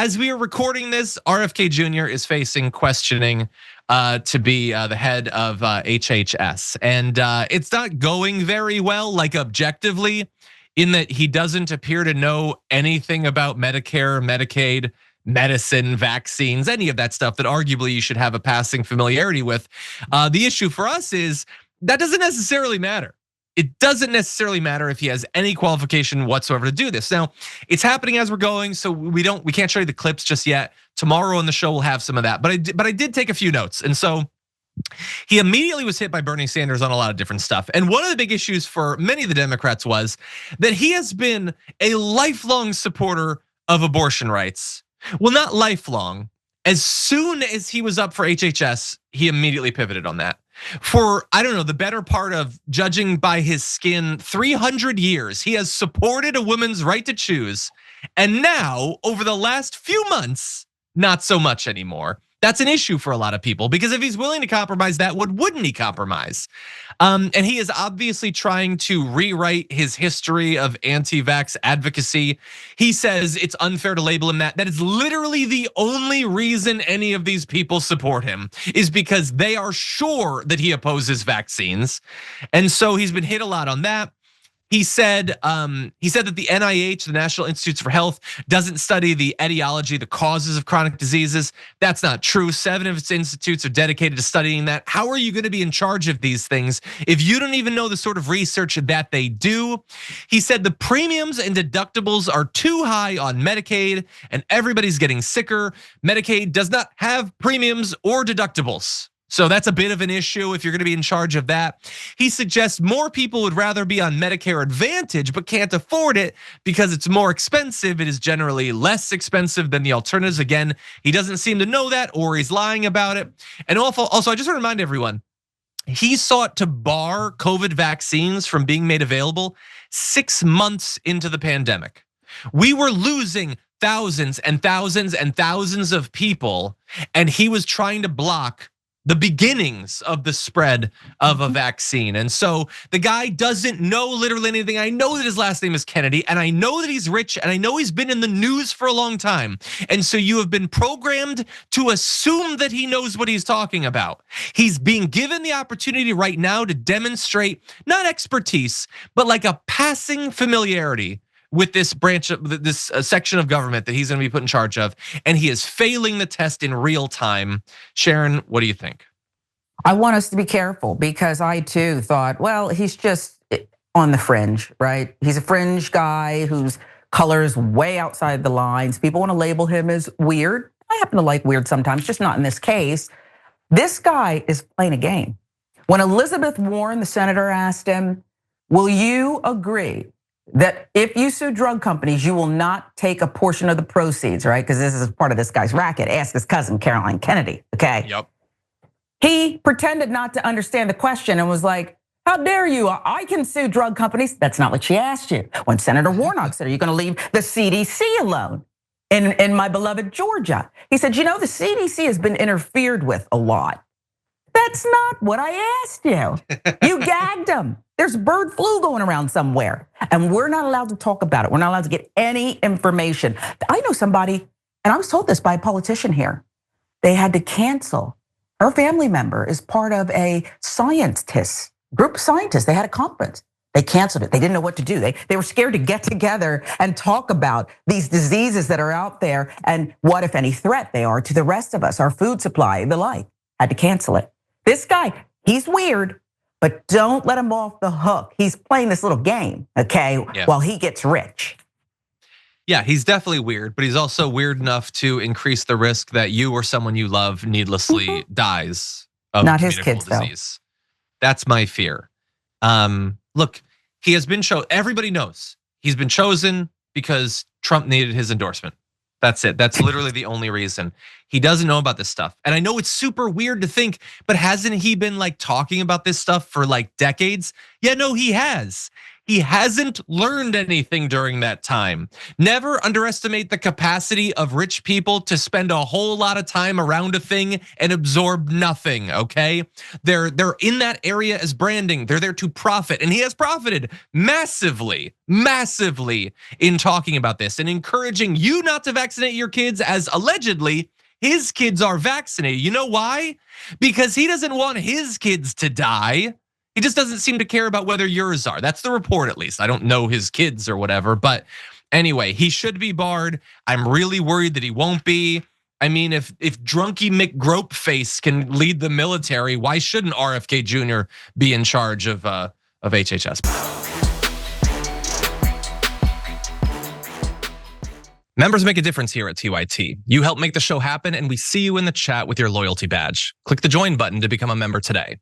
As we are recording this, RFK Jr. is facing questioning to be the head of HHS. And it's not going very well, like objectively, in that he doesn't appear to know anything about Medicare, Medicaid, medicine, vaccines, any of that stuff that arguably you should have a passing familiarity with. The issue for us is that doesn't necessarily matter. It doesn't necessarily matter if he has any qualification whatsoever to do this. Now, it's happening as we're going, so we can't show you the clips just yet. Tomorrow on the show we'll have some of that. But I did take a few notes. And so he immediately was hit by Bernie Sanders on a lot of different stuff. And one of the big issues for many of the Democrats was that he has been a lifelong supporter of abortion rights. Well, not lifelong. As soon as he was up for HHS, he immediately pivoted on that. For, I don't know, the better part of, judging by his skin, 300 years, he has supported a woman's right to choose. And now, over the last few months, not so much anymore. That's an issue for a lot of people, because if he's willing to compromise that, what wouldn't he compromise? And he is obviously trying to rewrite his history of anti-vax advocacy. He says it's unfair to label him that. That is literally the only reason any of these people support him, is because they are sure that he opposes vaccines. And so he's been hit a lot on that. He said that the NIH, the National Institutes for Health, doesn't study the etiology, the causes of chronic diseases. That's not true. 7 of its institutes are dedicated to studying that. How are you going to be in charge of these things if you don't even know the sort of research that they do? He said the premiums and deductibles are too high on Medicaid and everybody's getting sicker. Medicaid does not have premiums or deductibles. So that's a bit of an issue if you're going to be in charge of that. He suggests more people would rather be on Medicare Advantage but can't afford it because it's more expensive. It is generally less expensive than the alternatives. Again, he doesn't seem to know that, or he's lying about it. And also, I just want to remind everyone, he sought to bar COVID vaccines from being made available 6 months into the pandemic. We were losing thousands and thousands and thousands of people, and he was trying to block the beginnings of the spread of a vaccine. And so the guy doesn't know literally anything. I know that his last name is Kennedy, and I know that he's rich, and I know he's been in the news for a long time. And so you have been programmed to assume that he knows what he's talking about. He's being given the opportunity right now to demonstrate not expertise, but like a passing familiarity with this branch of this section of government that he's going to be put in charge of, and he is failing the test in real time. Sharon, what do you think? I want us to be careful, because I too thought, well, he's just on the fringe, right? He's a fringe guy whose color's way outside the lines. People want to label him as weird. I happen to like weird sometimes, just not in this case. This guy is playing a game. When Elizabeth Warren, the senator, asked him, will you agree that if you sue drug companies, you will not take a portion of the proceeds, right? Because this is part of this guy's racket. Ask his cousin, Caroline Kennedy, okay? Yep. He pretended not to understand the question and was like, how dare you? I can sue drug companies. That's not what she asked you. When Senator Warnock said, are you going to leave the CDC alone in my beloved Georgia? He said, you know, the CDC has been interfered with a lot. That's not what I asked you. You gagged them. There's bird flu going around somewhere, and we're not allowed to talk about it. We're not allowed to get any information. I know somebody, and I was told this by a politician here. They had to cancel. Her family member is part of a group of scientists. They had a conference. They canceled it. They didn't know what to do. They were scared to get together and talk about these diseases that are out there and what, if any, threat they are to the rest of us, our food supply, the like. Had to cancel it. This guy, he's weird, but don't let him off the hook. He's playing this little game, okay, while he gets rich. Yeah, he's definitely weird, but he's also weird enough to increase the risk that you or someone you love needlessly dies of not his kids, disease. That's my fear. Look, he has been chosen. Everybody knows he's been chosen because Trump needed his endorsement. That's it. That's literally the only reason. He doesn't know about this stuff. And I know it's super weird to think, but hasn't he been like talking about this stuff for like decades? Yeah, no, he has. He hasn't learned anything during that time. Never underestimate the capacity of rich people to spend a whole lot of time around a thing and absorb nothing, okay? They're in that area as branding. They're there to profit, and he has profited massively in talking about this and encouraging you not to vaccinate your kids, as allegedly his kids are vaccinated. You know why? Because he doesn't want his kids to die. He just doesn't seem to care about whether yours are. That's the report, at least. I don't know his kids or whatever, but anyway, he should be barred. I'm really worried that he won't be. I mean, if drunky McGropeface can lead the military, why shouldn't RFK Jr. be in charge of HHS? Members make a difference here at TYT. You help make the show happen, and we see you in the chat with your loyalty badge. Click the join button to become a member today.